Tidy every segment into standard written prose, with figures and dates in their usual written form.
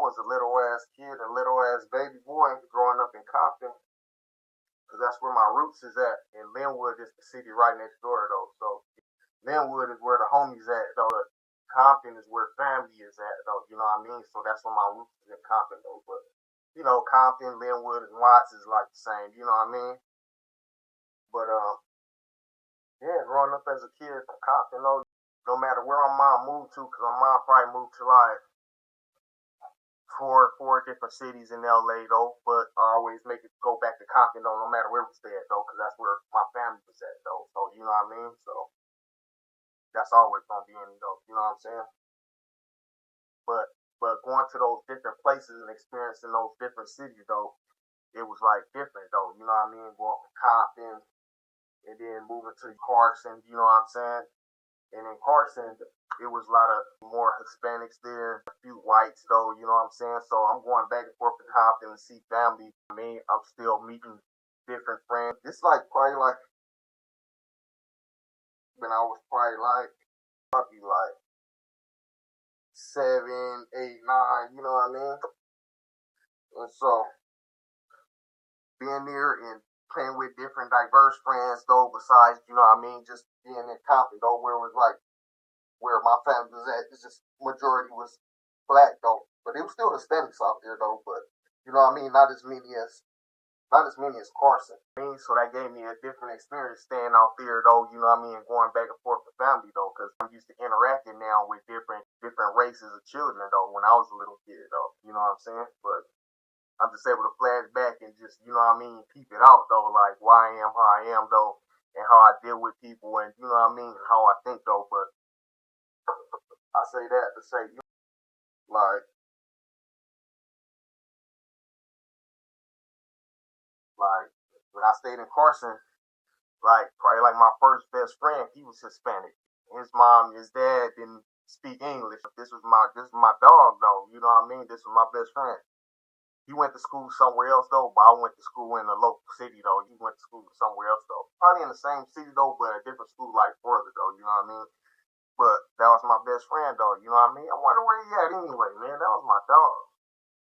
was a little ass kid, a little ass baby boy growing up in Compton, because that's where my roots is at. And Lynwood is the city right next door, though. So Lynwood is where the homies at, though. Compton is where family is at, though. You know what I mean? So that's where my roots is in Compton, though. But Compton, Lynwood, and Watts is like the same. You know what I mean? But yeah, growing up as a kid, Compton, though, no matter where my mom moved to, because my mom probably moved to like four different cities in LA though, but I always make it go back to Compton though, no matter where we stay at though, because that's where my family was at though. So you know what I mean? So that's always gonna be in though. You know what I'm saying? But going to those different places and experiencing those different cities though, it was like different though. You know what I mean? Going to Compton and then moving to Carson. You know what I'm saying? And in Carson, it was a lot of more Hispanics there, a few whites though, you know what I'm saying? So I'm going back and forth to Compton to see family. I mean, I'm still meeting different friends. It's like probably like when I was probably like 7, 8, 9, you know what I mean? And so being there and playing with different diverse friends though, besides, you know what I mean, just being in Compton though, where it was like where my family was at, it's just majority was black though. But it was still Hispanics out there though, but you know what I mean, not as many as Carson. I mean, so that gave me a different experience staying out there though, you know what I mean, and going back and forth with family though, because I'm used to interacting now with different races of children though when I was a little kid though, you know what I'm saying? But I'm just able to flash back and just, you know what I mean, peep it out though, like why I am how I am though, and how I deal with people, and you know what I mean, and how I think though. But I say that to say, like, like when I stayed in Carson, like probably like my first best friend, he was Hispanic. His mom, his dad didn't speak English. This was my dog though. You know what I mean? This was my best friend. He went to school somewhere else though, but I went to school in a local city though. He went to school somewhere else though. Probably in the same city though, but a different school like further though, you know what I mean? But that was my best friend though, you know what I mean? I wonder where he at anyway, man. That was my dog.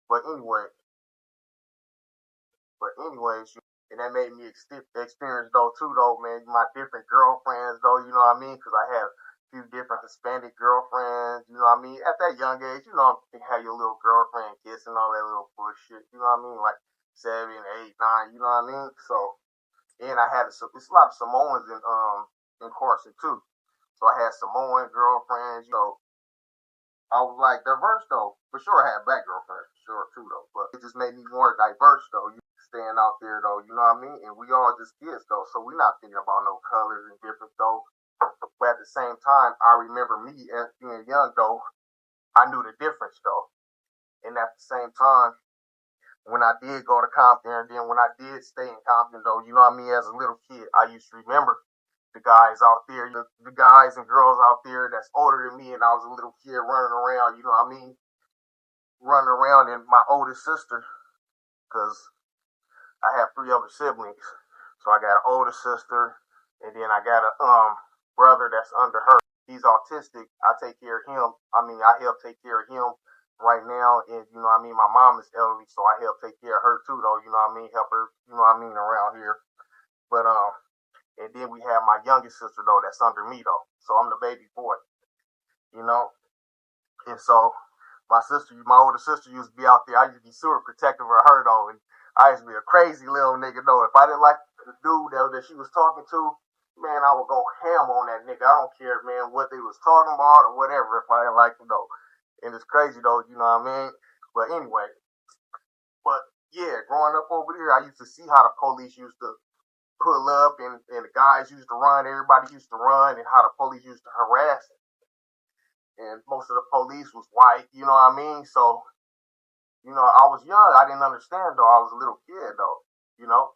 But anyway, anyways, and that made me experience though too though, man. My different girlfriends though, you know what I mean? Because I have a few different Hispanic girlfriends, you know what I mean? At that young age, you know, you have your little girlfriend kissing all that little bullshit, you know what I mean? Like 7, 8, 9, you know what I mean? So, and I had it's a lot of Samoans in Carson too. So I had Samoan girlfriends, you know. I was like diverse though. For sure I had black girlfriends, for sure too though. But it just made me more diverse though. You staying out there though, you know what I mean? And we all just kids though, so we not thinking about no colors and different though. But at the same time, I remember me as being young though, I knew the difference though. And at the same time, when I did go to Compton, and then when I did stay in Compton though, you know what I mean, as a little kid, I used to remember the guys out there, the guys and girls out there that's older than me, and I was a little kid running around, you know what I mean, running around, and my oldest sister, because I have 3 other siblings, so I got an older sister, and then I got a brother that's under her. He's autistic. I take care of him. I mean, I help take care of him right now, and you know what I mean. My mom is elderly, so I help take care of her too, though. You know what I mean, help her. You know what I mean, around here. But and then we have my youngest sister though, that's under me though. So I'm the baby boy, you know. And so my older sister used to be out there. I used to be super protective of her though, and I used to be a crazy little nigga though. If I didn't like the dude that she was talking to, man, I would go ham on that nigga. I don't care, man, what they was talking about or whatever. If I didn't like him though, and it's crazy though, you know what I mean. But anyway, but yeah, growing up over there, I used to see how the police used to pull up and the guys used to run, everybody used to run, and how the police used to harass them. And most of the police was white, you know what I mean? So, you know, I was young, I didn't understand though, I was a little kid though, you know?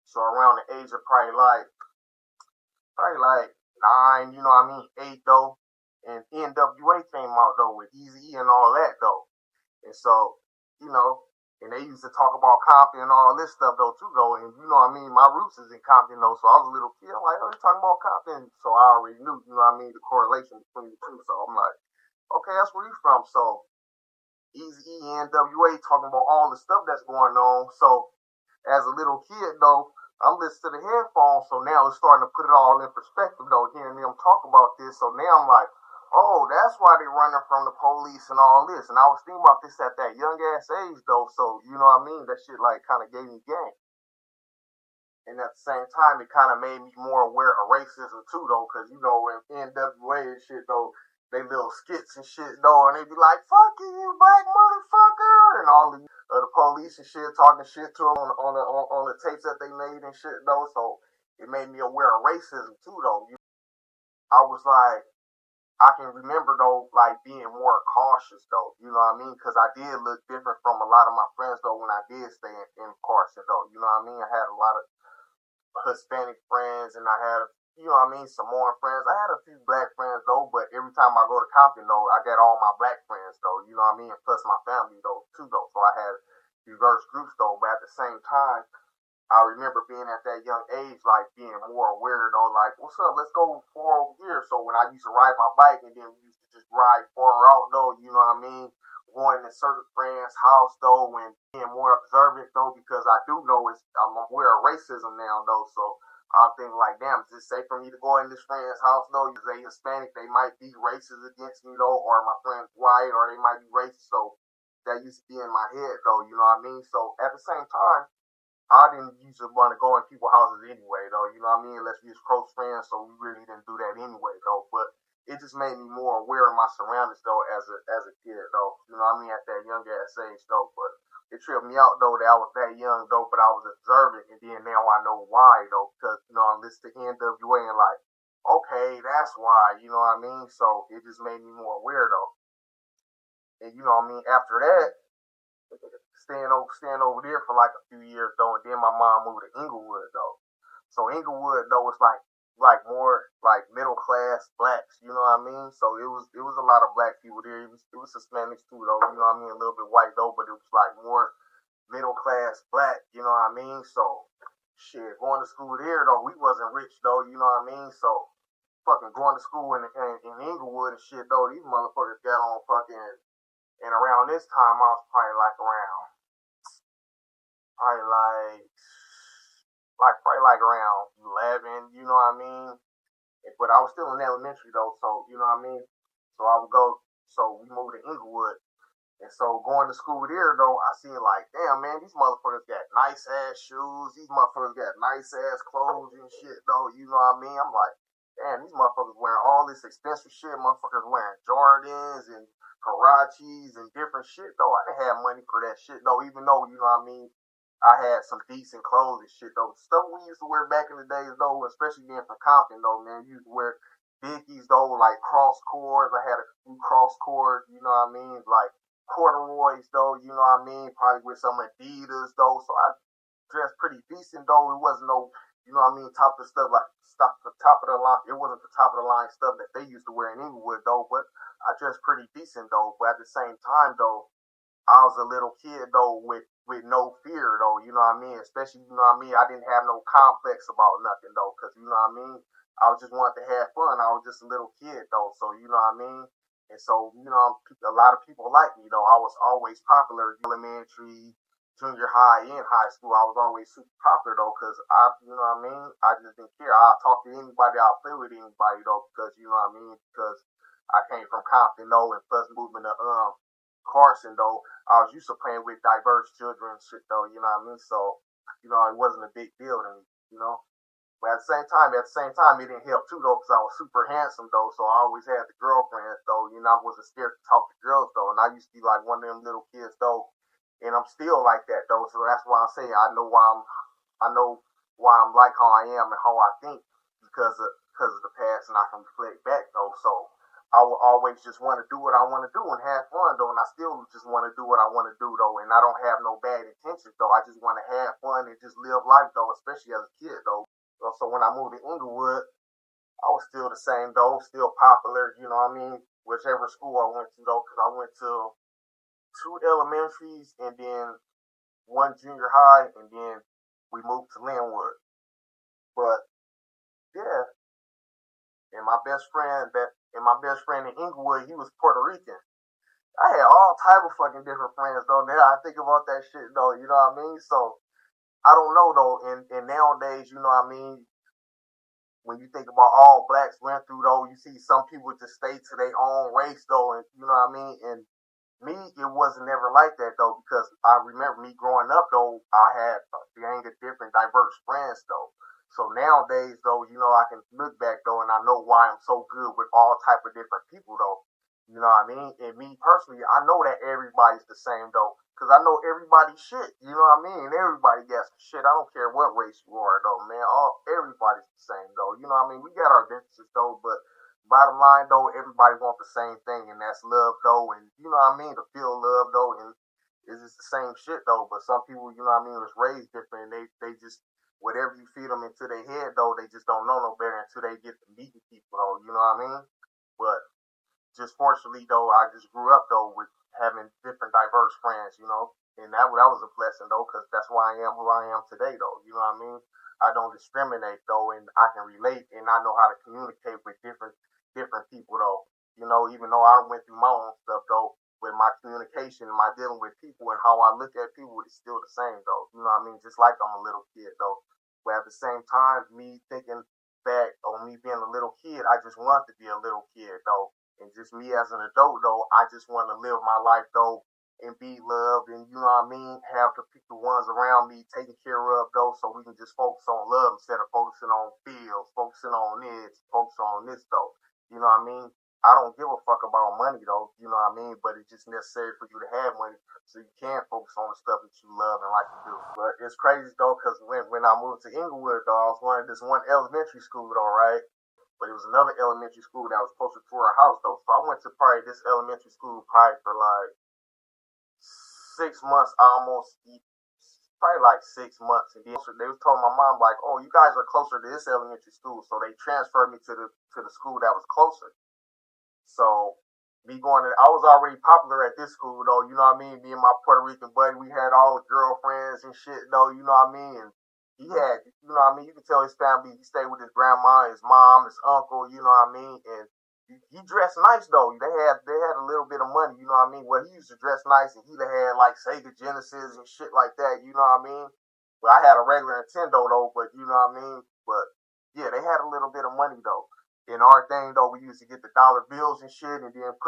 So around the age of probably like 9, you know what I mean, 8 though, and NWA came out though with Easy and all that though. And so, you know, and they used to talk about Compton and all this stuff though too though. And you know what I mean, my roots is in Compton though, so I was a little kid. I'm like, oh, they're talking about Compton. So I already knew, you know what I mean, the correlation between the two. So I'm like, okay, that's where you from. So Easy NWA talking about all the stuff that's going on. So as a little kid though, I'm listening to the headphones, so now it's starting to put it all in perspective though, hearing them talk about this. So now I'm like, oh, that's why they're running from the police and all this. And I was thinking about this at that young ass age though, so you know what I mean? That shit like kind of gave me game. And at the same time, it kind of made me more aware of racism too, though, because you know in NWA and shit though, they little skits and shit though, and they be like, "Fuck you, you black motherfucker," and all the police and shit talking shit to them on the tapes that they made and shit though. So it made me aware of racism too, though. I was like, I can remember though, like being more cautious though. You know what I mean? Because I did look different from a lot of my friends though when I did stay in Carson though. You know what I mean? I had a lot of Hispanic friends, and I had, you know what I mean, Samoan friends. I had a few black friends though, but every time I go to Compton though, I got all my black friends though, you know what I mean, plus my family though too though. So I had diverse groups though, but at the same time, I remember being at that young age, like being more aware though, like, what's up? Let's go far over here. So when I used to ride my bike, and then we used to just ride far out though, you know what I mean? Going to certain friends' house though, and being more observant though, because I do know I'm aware of racism now though. So I'm thinking like, damn, is it safe for me to go in this friend's house though? Is they Hispanic? They might be racist against me though, or my friend's white, or they might be racist. So that used to be in my head though, you know what I mean? So at the same time, I didn't usually want to go in people's houses anyway, though. You know what I mean? Unless we was close friends, so we really didn't do that anyway, though. But it just made me more aware of my surroundings, though, as a kid, though. You know what I mean? At that young ass age, though. But it tripped me out, though, that I was that young, though. But I was observant, and then now I know why, though, because you know I'm listening to NWA and like, okay, that's why. You know what I mean? So it just made me more aware, though. And you know what I mean? After that, staying over there for like a few years though, and then my mom moved to Inglewood though. So Inglewood though was like more like middle class blacks, you know what I mean? So it was a lot of black people there. It was Hispanics too though, you know what I mean? A little bit white though, but it was like more middle class black, you know what I mean? So shit, going to school there though, we wasn't rich though, you know what I mean? So fucking going to school in Inglewood and shit though, these motherfuckers got on fucking, and around this time I was probably like around 11, you know what I mean? But I was still in elementary though, so you know what I mean? So I would go, so we moved to Inglewood. And so going to school there though, I seen like, damn man, these motherfuckers got nice ass shoes, these motherfuckers got nice ass clothes and shit though, you know what I mean? I'm like, damn, these motherfuckers wearing all this expensive shit, motherfuckers wearing Jordans and Karachis and different shit though. I didn't have money for that shit though, even though, you know what I mean, I had some decent clothes and shit though. Stuff we used to wear back in the days though, especially being from Compton though, man. You used to wear Dickies though, like cross cords. I had a few cross cords, you know what I mean? Like corduroys though, you know what I mean? Probably with some Adidas though. So I dressed pretty decent though. It wasn't no, you know what I mean, top of the stuff like stuff the top of the line. It wasn't the top of the line stuff that they used to wear in Inglewood though, but I dressed pretty decent though. But at the same time though, I was a little kid though with no fear though, you know what I mean? Especially, you know what I mean? I didn't have no complex about nothing though, because you know what I mean? I was just wanted to have fun. I was just a little kid though, so you know what I mean? And so, you know, a lot of people like me though. I was always popular, elementary, junior high, and high school. I was always super popular though, because you know what I mean? I just didn't care. I'll talk to anybody, I'll play with anybody though, because you know what I mean? Because I came from Compton though, and plus moving to Carson though, I was used to playing with diverse children and shit though, you know what I mean? So, you know, it wasn't a big deal to me, you know. But at the same time, it didn't help too though, because I was super handsome though, so I always had the girlfriends though. You know, I wasn't scared to talk to girls though, and I used to be like one of them little kids though, and I'm still like that though. So that's why I say I know why I'm like how I am and how I think, because of the past, and I can reflect back though. So I will always just want to do what I want to do and have fun though, and I still just want to do what I want to do though, and I don't have no bad intentions though. I just want to have fun and just live life though, especially as a kid though. So when I moved to Inglewood, I was still the same though, still popular, you know what I mean? Whichever school I went to though, because I went to two elementaries and then one junior high, and then we moved to Lynwood. But yeah, and my best friend in Inglewood, he was Puerto Rican. I had all type of fucking different friends though. Now I think about that shit though, you know what I mean? So I don't know though, and nowadays, you know what I mean, when you think about all blacks went through though, you see some people just stay to their own race though, and you know what I mean? And me, it wasn't never like that though, because I remember me growing up though, I had a gang of different diverse friends though. So nowadays though, you know, I can look back though and I know why I'm so good with all type of different people though. You know what I mean? And me personally, I know that everybody's the same though. Cause I know everybody's shit, you know what I mean? Everybody gets shit. I don't care what race you are though, man. Everybody's the same though. You know what I mean? We got our differences though, but bottom line though, everybody wants the same thing, and that's love though, and you know what I mean, to feel love though, and it's just the same shit though. But some people, you know what I mean, was raised different. And they just whatever you feed them into their head though, they just don't know no better until they get to meeting people though. You know what I mean? But just fortunately though, I just grew up though with having different diverse friends, you know, and that was a blessing though, because that's why I am who I am today though. You know what I mean? I don't discriminate though, and I can relate, and I know how to communicate with different people though. You know, even though I went through my own stuff though, with my communication and my dealing with people and how I look at people is still the same though. You know what I mean? Just like I'm a little kid though. But at the same time, me thinking back on me being a little kid, I just want to be a little kid though. And just me as an adult though, I just want to live my life though and be loved, and you know what I mean, have the ones around me taken care of though, so we can just focus on love instead of focusing on bills, focusing on this, focusing on this though. You know what I mean? I don't give a fuck about money though, you know what I mean? But it's just necessary for you to have money so you can focus on the stuff that you love and like to do. But it's crazy though, because when I moved to Inglewood though, I was going to this one elementary school though, right? But it was another elementary school that was closer to our house though. So I went to probably this elementary school probably for like 6 months, almost probably like 6 months. And then they was telling my mom like, "Oh, you guys are closer to this elementary school," so they transferred me to the school that was closer. So me going to, I was already popular at this school though. You know what I mean? Me and my Puerto Rican buddy, we had all the girlfriends and shit though. You know what I mean? And he had, you know what I mean? You can tell his family. He stayed with his grandma, his mom, his uncle. You know what I mean? And he dressed nice though. They had a little bit of money, you know what I mean? Well, he used to dress nice, and he had like Sega Genesis and shit like that, you know what I mean? Well, I had a regular Nintendo though, but you know what I mean? But yeah, they had a little bit of money though. And our thing though, we used to get the dollar bills and shit, and then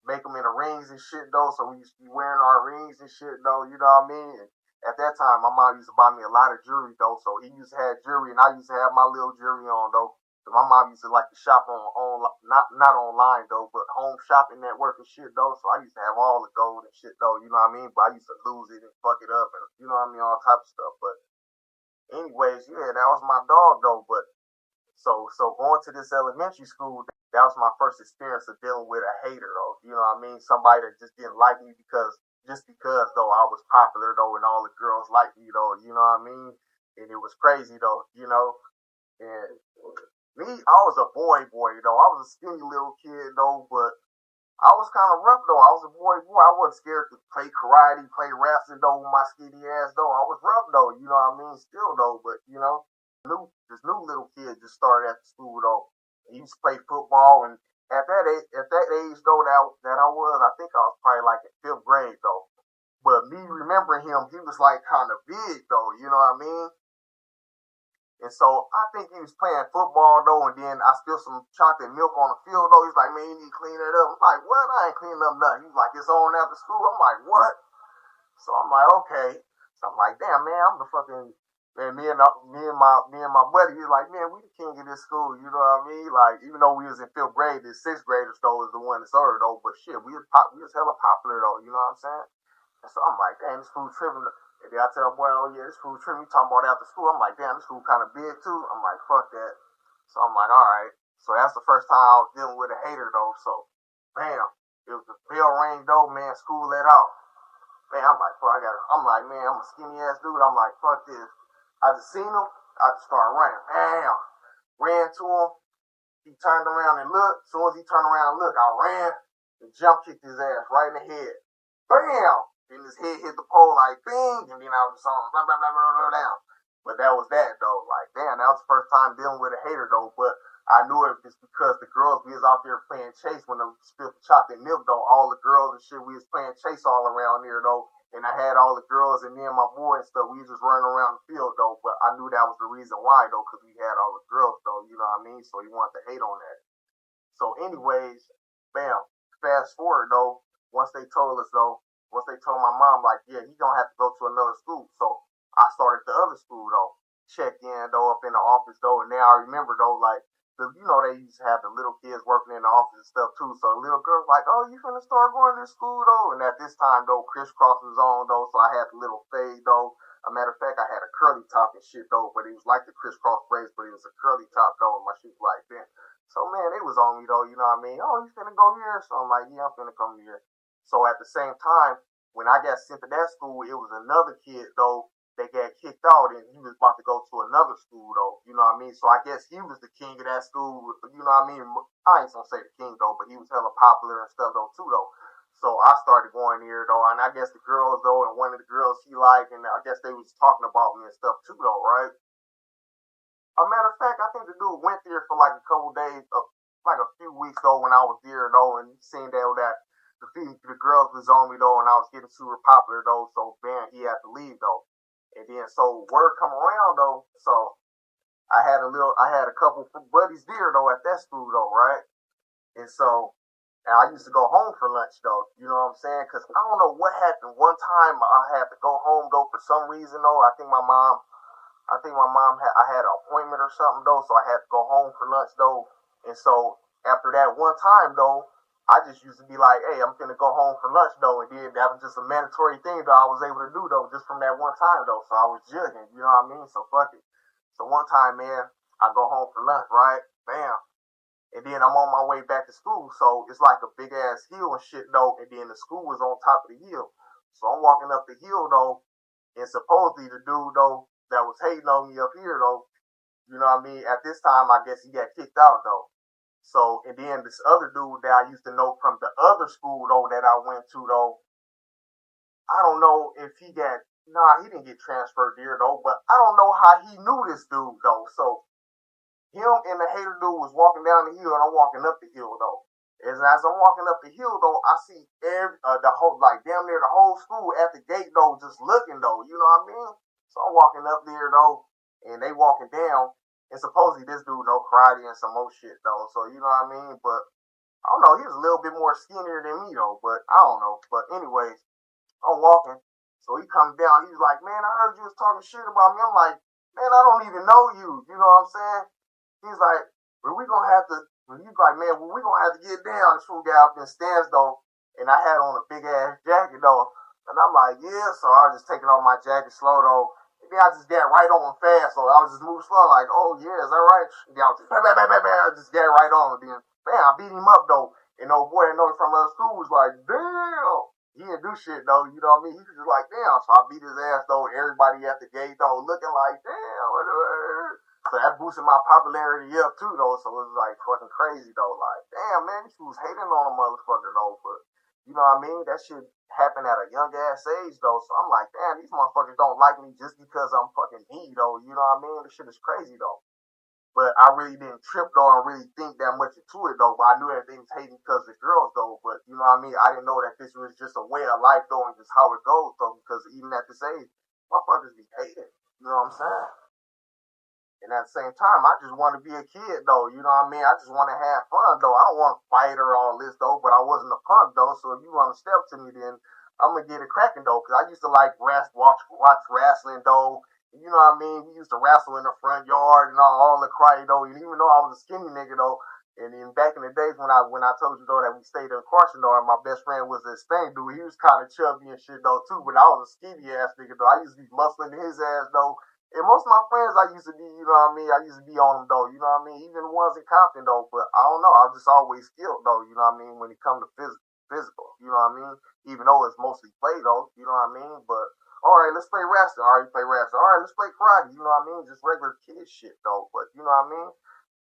make them into rings and shit though. So we used to be wearing our rings and shit though, you know what I mean? And at that time, my mom used to buy me a lot of jewelry though. So he used to have jewelry, and I used to have my little jewelry on though. My mom used to like to shop on not online though, but home shopping network and shit though. So I used to have all the gold and shit though, you know what I mean? But I used to lose it and fuck it up, and you know what I mean, all type of stuff. But anyways, yeah, that was my dog though. But so going to this elementary school, that was my first experience of dealing with a hater though. You know what I mean? Somebody that just didn't like me because though I was popular though, and all the girls liked me though. You know what I mean? And it was crazy though, you know. And me, I was a boy though. I was a skinny little kid though, but I was kind of rough though. I was a boy. I wasn't scared to play karate, play wrestling though with my skinny ass though. I was rough though, you know what I mean? Still though, but you know, this new little kid just started at the school though. He used to play football, and at that age though that I was, I think I was probably like in fifth grade though. But me remembering him, he was like kind of big though, you know what I mean? And so I think he was playing football though, and then I spilled some chocolate milk on the field though. He's like, "Man, you need to clean that up." I'm like, "What? I ain't cleaning up nothing." He's like, "It's on after school." I'm like, "What?" So I'm like, "Okay." So I'm like, "Damn, man, I'm the fucking man." Me and my buddy, he's like, "Man, we the king of this school." You know what I mean? Like, even though we was in fifth grade, the sixth graders though was the one that started though. But shit, we was hella popular though. You know what I'm saying? And so I'm like, "Damn, this fool tripping." And then I tell my boy, "Oh yeah, this fool tripping." You talking about after school? I'm like, "Damn, this fool kind of big too." I'm like, "Fuck that." So I'm like, "All right." So that's the first time I was dealing with a hater though. So, bam, it was the bell rang though, man. School let out. Man, I'm like, "Fuck, I'm like, man, I'm a skinny ass dude." I'm like, "Fuck this." I just seen him. I just started running. Bam, ran to him. He turned around and looked. As soon as he turned around and looked, I ran and jump kicked his ass right in the head. Bam! Then his head hit the pole like bing, and then I was on blah blah blah blah blah down. But that was that though. Like damn, that was the first time dealing with a hater though. But I knew it was because the girls we was out there playing chase when the spilled chocolate milk though. All the girls and shit we was playing chase all around there though. And I had all the girls and me and my boy and stuff. We was just running around the field though. But I knew that was the reason why though, because we had all the girls though. You know what I mean? So he wanted to hate on that. So anyways, bam. Fast forward though. Once they told us though, once they told my mom like, yeah, he gonna have to go to another school. So I started the other school though. Checked in though up in the office though, and now I remember though like they used to have the little kids working in the office and stuff too. So the little girl's like, oh, you finna start going to school though. And at this time though, crisscross was on though, so I had the little fade though. A matter of fact, I had a curly top and shit though, but it was like the crisscross braids, but it was a curly top though, and my shit was like that. So man, it was on me though, you know what I mean? Oh, you finna go here? So I'm like, yeah, I'm finna come here. So at the same time, when I got sent to that school, it was another kid though that got kicked out, and he was about to go to another school though. You know what I mean? So I guess he was the king of that school. You know what I mean? I ain't gonna say the king though, but he was hella popular and stuff though too though. So I started going here though, and I guess the girls though, and one of the girls he liked, and I guess they was talking about me and stuff too though, right? A matter of fact, I think the dude went there for like a couple days, like a few weeks though, when I was there though, and seen that the girls was on me though, and I was getting super popular though. So man, he had to leave though, and then so word come around though. So I had a couple buddies there though at that school though, right? And so and I used to go home for lunch though. You know what I'm saying? Because I don't know what happened. One time I had to go home though for some reason though. I think my mom I had an appointment or something though, so I had to go home for lunch though. And so after that one time though, I just used to be like, hey, I'm gonna go home for lunch though, and then that was just a mandatory thing that I was able to do though, just from that one time though. So I was jugging, you know what I mean? So fuck it. So one time, man, I go home for lunch, right? Bam. And then I'm on my way back to school, so it's like a big ass hill and shit though, and then the school was on top of the hill. So I'm walking up the hill though, and supposedly the dude though that was hating on me up here though, you know what I mean? At this time, I guess he got kicked out though. So and then this other dude that I used to know from the other school though that I went to though, I don't know if he got he didn't get transferred there though, but I don't know how he knew this dude though. So him and the hater dude was walking down the hill, and I'm walking up the hill though. As I'm walking up the hill though, I see the whole like damn near the whole school at the gate though, just looking though. You know what I mean? So I'm walking up there though, and they walking down, and supposedly this dude know karate and some more shit though. So you know what I mean? But I don't know. He was a little bit more skinnier than me though. But I don't know. But anyways, I'm walking. So he comes down. He's like, man, I heard you was talking shit about me. I'm like, man, I don't even know you. You know what I'm saying? He's like, well, we gonna have to. He's like, man, well, we gonna have to get down. This fool got up in stands though, and I had on a big ass jacket though, and I'm like, yeah. So I was just taking off my jacket slow though. And then I just got right on fast, so I was just moving slow, like, oh yeah, is that right? And then I was just, bam, bam, bam, bam, bam, I just got right on. And then, man, I beat him up though. And old boy I know from other school was like, damn. He didn't do shit though, you know what I mean? He was just like, damn. So I beat his ass though. Everybody at the gate though, looking like, damn. So that boosted my popularity up too though. So it was like fucking crazy though. Like, damn man, these fools hating on a motherfucker though. But you know what I mean? That shit happened at a young ass age though. So I'm like, damn, these motherfuckers don't like me just because I'm fucking me though. You know what I mean? This shit is crazy though. But I really didn't trip though and really think that much into it though. But I knew that they was hating because of the girls though. But you know what I mean? I didn't know that this was just a way of life though and just how it goes though. Because even at this age, motherfuckers be hating. You know what I'm saying? And at the same time, I just want to be a kid though. You know what I mean? I just want to have fun though. I don't want to fight or all this though. But I wasn't a punk though. So if you want to step to me, then I'm gonna get it cracking though. Because I used to like watch wrestling though. You know what I mean? We used to wrestle in the front yard and all the cry though. And even though I was a skinny nigga though, and then back in the days when I told you though that we stayed in Carson though, and my best friend was a Spain dude, he was kind of chubby and shit though too. But I was a skinny ass nigga though. I used to be muscling his ass though. And most of my friends I used to be, you know what I mean? I used to be on them though, you know what I mean? Even the ones in Compton though. But I don't know. I was just always skilled though, you know what I mean? When it comes to physical, you know what I mean? Even though it's mostly play though, you know what I mean? But all right, let's play wrestling. All right, play wrestling. All right, let's play karate. You know what I mean? Just regular kid shit though. But you know what I mean?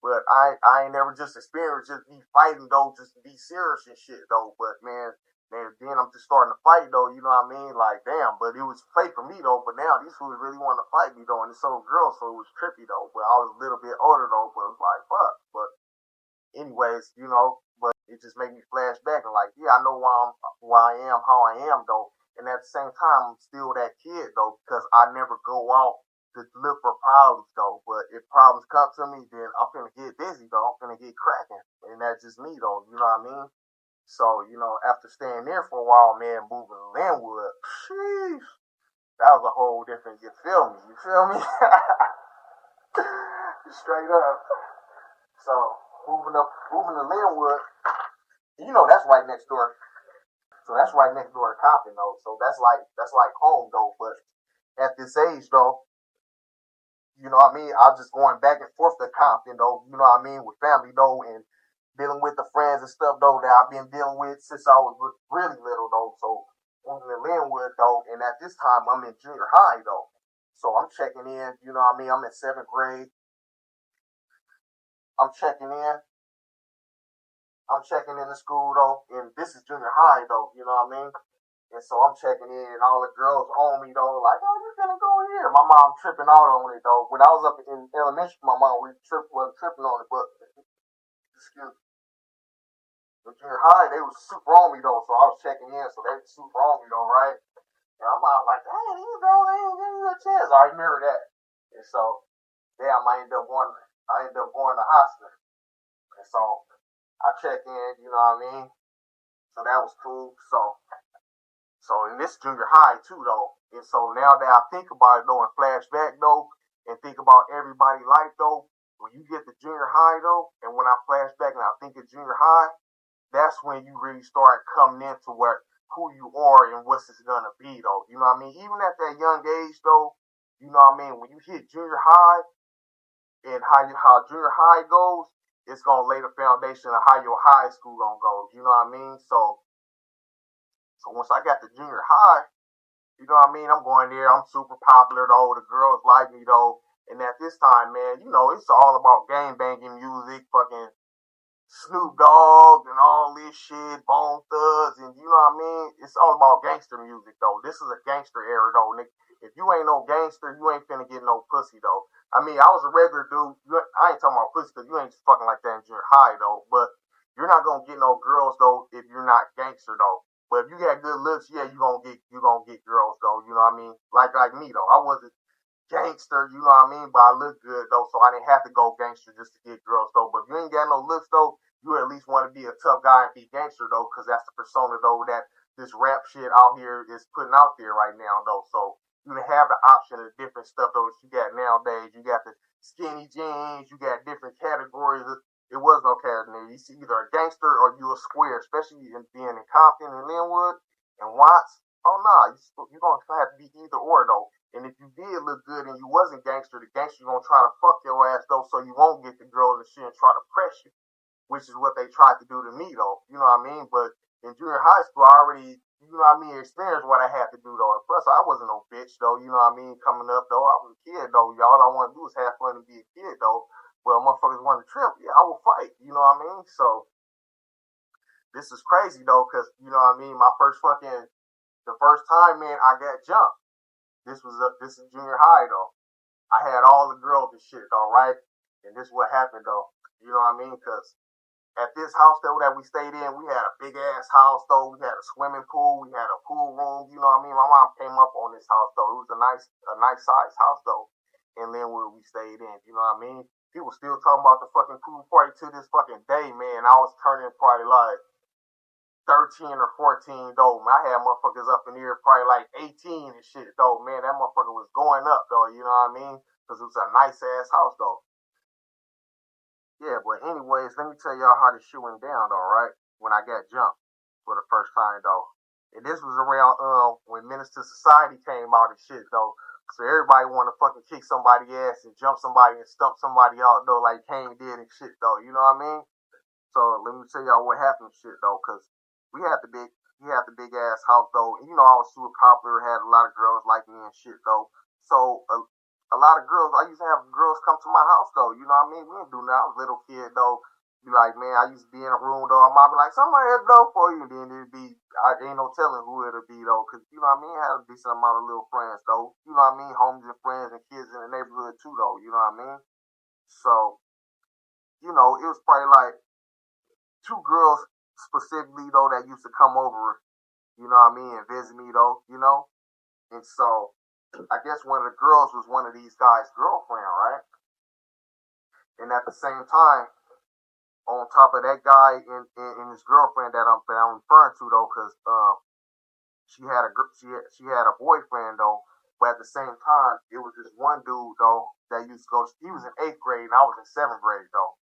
But I ain't never just experienced just be fighting though, just to be serious and shit though. But man, then I'm just starting to fight though. You know what I mean? Like damn. But it was play for me though. But now these fools really want to fight me though, and it's some girls, so it was trippy though. But I was a little bit older though. But it was like fuck. But anyways, but it just made me flash back and like, yeah, I know why I am how I am though, and at the same time, I'm still that kid though because I never go out to look for problems though. But if problems come to me, then I'm gonna get busy though. I'm gonna get cracking, and that's just me though. You know what I mean? So after staying there for a while, man, moving to Lynwood, sheesh, that was a whole different. You feel me? You feel me? Straight up. So moving to Lynwood, that's right next door. So that's right next door to Compton though. So that's like home though. But at this age though, you know what I mean? I'm just going back and forth to Compton though, you know what I mean, with family though and dealing with the friends and stuff though that I've been dealing with since I was really little though. So moving to Lynwood though, and at this time I'm in junior high though. So I'm checking in, you know what I mean? I'm in seventh grade. I'm checking in. I'm checking into school though, and this is junior high though, you know what I mean? And so I'm checking in, and all the girls on me though, like, oh, you're gonna go here. My mom tripping out on it though. When I was up in elementary, my mom wasn't tripping on it, but excuse me. But junior high, they was super on me though, so I was checking in, so they was super on me though, right? And I'm like, hey, these girls ain't giving you a chance. I remember that. And so, damn, I ended up going to hospital. And so I checked in, you know what I mean? So that was cool. So in this junior high too though. And so now that I think about it though and flashback though and think about everybody's life though, when you get to junior high though, and when I flash back and I think of junior high, that's when you really start coming into who you are and what's this gonna be though. You know what I mean? Even at that young age though, you know what I mean, when you hit junior high and how junior high goes, it's gonna lay the foundation of how your high school gonna go. You know what I mean? So once I got to junior high, you know what I mean? I'm going there. I'm super popular though. The girls like me though. And at this time, man, it's all about gang banging music, fucking Snoop Dogg and all this shit, Bone Thugs, and you know what I mean? It's all about gangster music though. This is a gangster era though, nigga. If you ain't no gangster, you ain't finna get no pussy though. I mean, I was a regular dude. I ain't talking about pussy because you ain't just fucking like that in junior high though. But you're not gonna get no girls though if you're not gangster though. But if you got good looks, yeah, you gonna get girls though. You know what I mean? Like me though. I wasn't gangster, you know what I mean? But I look good though, so I didn't have to go gangster just to get girls though. But if you ain't got no looks though, you at least want to be a tough guy and be gangster though, because that's the persona though that this rap shit out here is putting out there right now though. So you have the option of different stuff though that you got nowadays. You got the skinny jeans, you got different categories. It was no category. You see either a gangster or you a square, especially in being in Compton and Lynwood and Watts. Oh nah, you gonna have to be either or though. And if you did look good and you wasn't gangster, the gangster gonna try to fuck your ass though, so you won't get the girls and shit and try to press you, which is what they tried to do to me though. You know what I mean? But in junior high school, I already, you know what I mean, experienced what I had to do though. And plus, I wasn't no bitch though. You know what I mean? Coming up though, I was a kid though. All I want to do is have fun and be a kid though. Well, motherfuckers want to trip, yeah, I will fight. You know what I mean? So this is crazy though, cause you know what I mean. The first time, man, I got jumped. This is junior high though. I had all the girls and shit though, right? And this is what happened though. You know what I mean? Cause at this house though that we stayed in, we had a big ass house though. We had a swimming pool, we had a pool room. You know what I mean? My mom came up on this house though. It was a nice sized house though. And then where we stayed in, you know what I mean? People still talking about the fucking pool party to this fucking day, man. I was turning probably like 13 or 14 though. I had motherfuckers up in here probably like 18 and shit though. Man, that motherfucker was going up though, you know what I mean? Because it was a nice ass house though. Yeah, but anyways, let me tell y'all how the shit went down though, right? When I got jumped for the first time though. And this was around when Minister Society came out and shit though. So everybody wanna fucking kick somebody ass and jump somebody and stump somebody out though like Kane did and shit though, you know what I mean? So let me tell y'all what happened and shit though, cause we had the big ass house though, and I was super popular, had a lot of girls like me and shit though. So a lot of girls, I used to have girls come to my house though, you know what I mean? We didn't do nothing. I was a little kid though. Be like, man, I used to be in a room though. My mom be like, somebody has go for you. And then I ain't no telling who it'll be though. Cause you know what I mean? I had a decent amount of little friends though. You know what I mean? Homies and friends and kids in the neighborhood too though. You know what I mean? So, it was probably like two girls specifically though that used to come over, you know what I mean, and visit me though, you know. And so I guess one of the girls was one of these guys' girlfriend, right? And at the same time, on top of that guy and his girlfriend that I'm referring to though, because she had a boyfriend though, but at the same time, it was this one dude though that used to go. He was in 8th grade and I was in 7th grade though.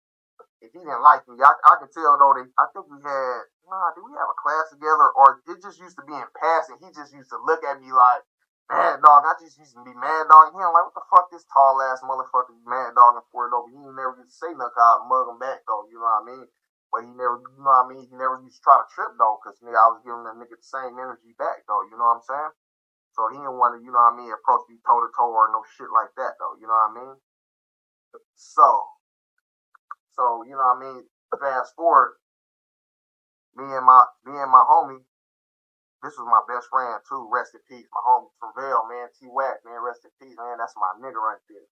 If he didn't like me, I could tell though. I think we had, did we have a class together, or it just used to be in passing? He just used to look at me like, mad dog. I just used to be mad dog. Him like, what the fuck this tall ass motherfucker be mad dogging for though? But he never used to say nothing. I'd mug him back though. You know what I mean? But he never, you know what I mean? He never used to try to trip though, cause nigga, I was giving that nigga the same energy back though. You know what I'm saying? So he didn't want to, you know what I mean, approach me toe to toe or no shit like that though. You know what I mean? So you know what I mean. Fast forward, me and my homie. This was my best friend too. Rest in peace, my homie Travail, man. T-Wack, man. Rest in peace, man. That's my nigga right there.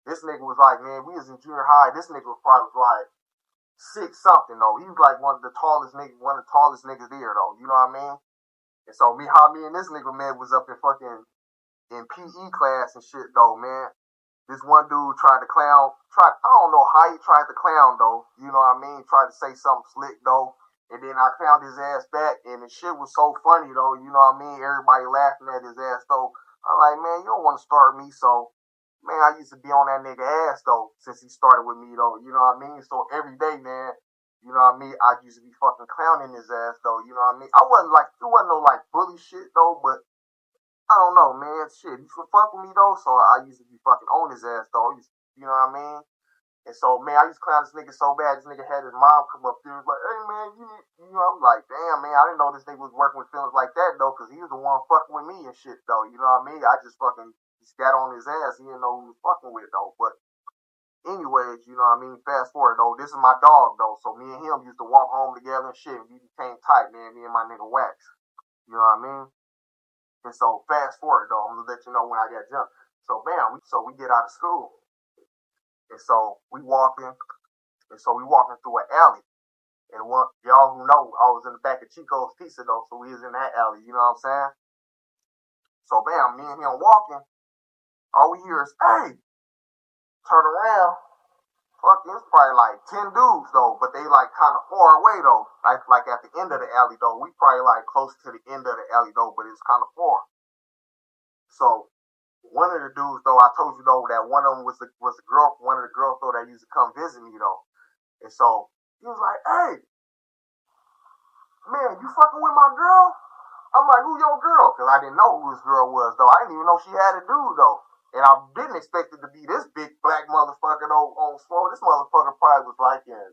This nigga was like, man, we was in junior high. This nigga was probably like 6 something though. He was like one of the tallest niggas there though. You know what I mean? And so me and this nigga man was up in fucking in PE class and shit though, man. This one dude tried to clown. I don't know how he tried to clown though. You know what I mean? Tried to say something slick though. And then I found his ass back, and the shit was so funny though. You know what I mean? Everybody laughing at his ass though. I'm like, man, you don't want to start me, so man, I used to be on that nigga ass though since he started with me though. You know what I mean? So every day, man, you know what I mean? I used to be fucking clowning his ass though. You know what I mean? It wasn't no like bully shit though, but I don't know, man. Shit, he would fuck with me though, so I used to be fucking on his ass though. You know what I mean? And so, man, I used to clown this nigga so bad. This nigga had his mom come up there and was like, hey, man, you know, I'm like, damn, man, I didn't know this nigga was working with feelings like that, though, because he was the one fucking with me and shit, though. You know what I mean? I just fucking got on his ass. He didn't know who he was fucking with, though. But anyways, you know what I mean? Fast forward, though, this is my dog, though. So me and him used to walk home together and shit. And we became tight, man, me and my nigga Wax. You know what I mean? And so fast forward, though, I'm going to let you know when I got jumped. So, bam, we get out of school. And so we walking through an alley. And y'all who know, I was in the back of Chico's Pizza though, so we was in that alley, you know what I'm saying? So bam, me and him walking, all we hear is, hey, turn around. Fuck, it was probably like 10 dudes though, but they like kind of far away though. Like at the end of the alley though. We probably like close to the end of the alley though, but it's kind of far. So one of the dudes though, I told you though that one of them was one of the girls though that used to come visit me though. And so he was like, hey, man, you fucking with my girl? I'm like, who your girl? Because I didn't know who this girl was though. I didn't even know she had a dude though. And I didn't expect it to be this big black motherfucker though on slow. This motherfucker probably was like in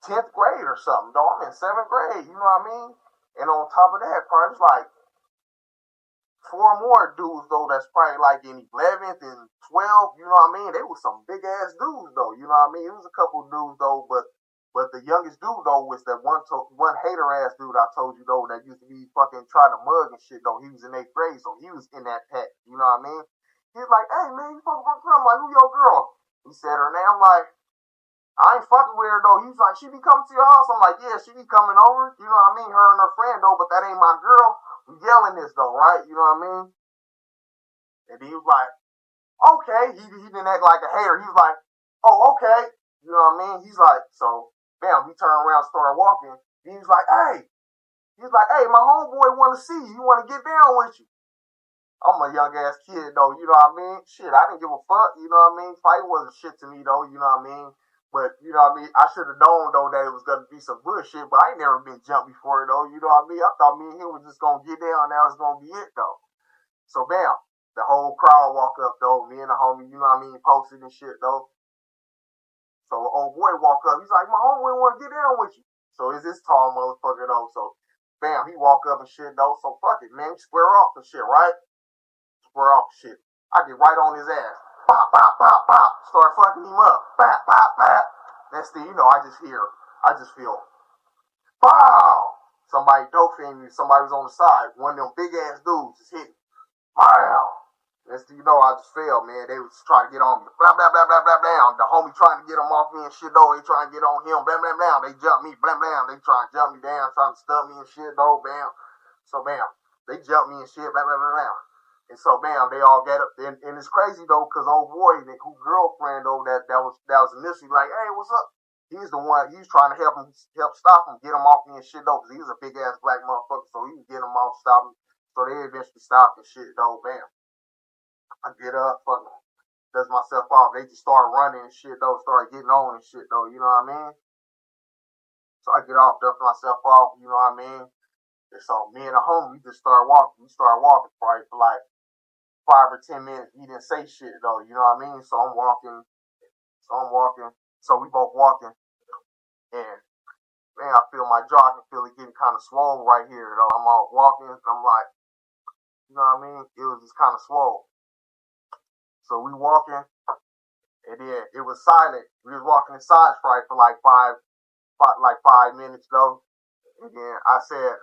10th grade or something though. I'm in 7th grade, you know what I mean? And on top of that, probably was like 4 more dudes though that's probably like in 11th and 12th, you know what I mean? They was some big ass dudes though, you know what I mean? It was a couple dudes though, but the youngest dude though was that one hater ass dude I told you though that used to be fucking trying to mug and shit though. He was in 8th grade, so he was in that pack, you know what I mean? He was like, hey man, you fucking with my girl? I'm like, who your girl? He said her name. I'm like, I ain't fucking with her though. He's like, she be coming to your house? I'm like, yeah, she be coming over, you know what I mean? Her and her friend though, but that ain't my girl. We yelling this though, right? You know what I mean? And then he was like, okay. He didn't act like a hater. He was like, oh, okay. You know what I mean? He's like, so, bam, we turn around, start walking. He was like, hey. He's like, hey, my homeboy want to see you. You want to get down with you? I'm a young ass kid though, you know what I mean? Shit, I didn't give a fuck, you know what I mean? Fight wasn't shit to me though, you know what I mean? But, you know what I mean? I should have known, though, that it was going to be some bullshit, but I ain't never been jumped before, though. You know what I mean? I thought me and him was just going to get down, and that was going to be it, though. So, bam, the whole crowd walk up, though. Me and the homie, you know what I mean, posted and shit, though. So, the old boy walk up. He's like, my homeboy want to get down with you. So, it's this tall motherfucker, though. So, bam, he walk up and shit, though. So, fuck it, man. Square off and shit, right? Square off shit. I get right on his ass. Bop, bop, bop, bop. Start fucking him up. Bop, bop, bop. Next thing you know, I just feel, pow! Somebody doping me. Somebody was on the side. One of them big ass dudes just hit me. Pow! Next thing you know, I charges fell, man. They was trying to get on me. Blah, blah, blah, blah, blah, blah. The homie trying to get them off me and shit, though. They trying to get on him. Blah, blah, blah. They jumped me. Blah, blah. They trying to jump me down, trying to stub me and shit, though. Bam. So, bam. They jumped me and shit. Blah, blah, blah, blah. And so, bam, they all get up. And it's crazy, though, because old boy, who girlfriend, though, that was initially like, hey, what's up? He's the one, he's trying to help stop him, get him off me and shit, though, because he was a big-ass black motherfucker, so he was getting him off, stop him. So they eventually stopped and shit, though, bam. I get up, fucking, dust myself off. They just start running and shit, though, start getting on and shit, though, you know what I mean? So I get off, dust myself off, you know what I mean? And so me and the homie, we just started walking. We started walking probably for like 5 or 10 minutes. He didn't say shit, though, you know what I mean? So I'm walking. So we both walking. And, man, I feel my jaw. I can feel it getting kind of swole right here, though. I'm all walking. I'm like, you know what I mean? It was just kind of swole. So we walking. And then it was silent. We was walking in silence for like 5 minutes, though. And then I said,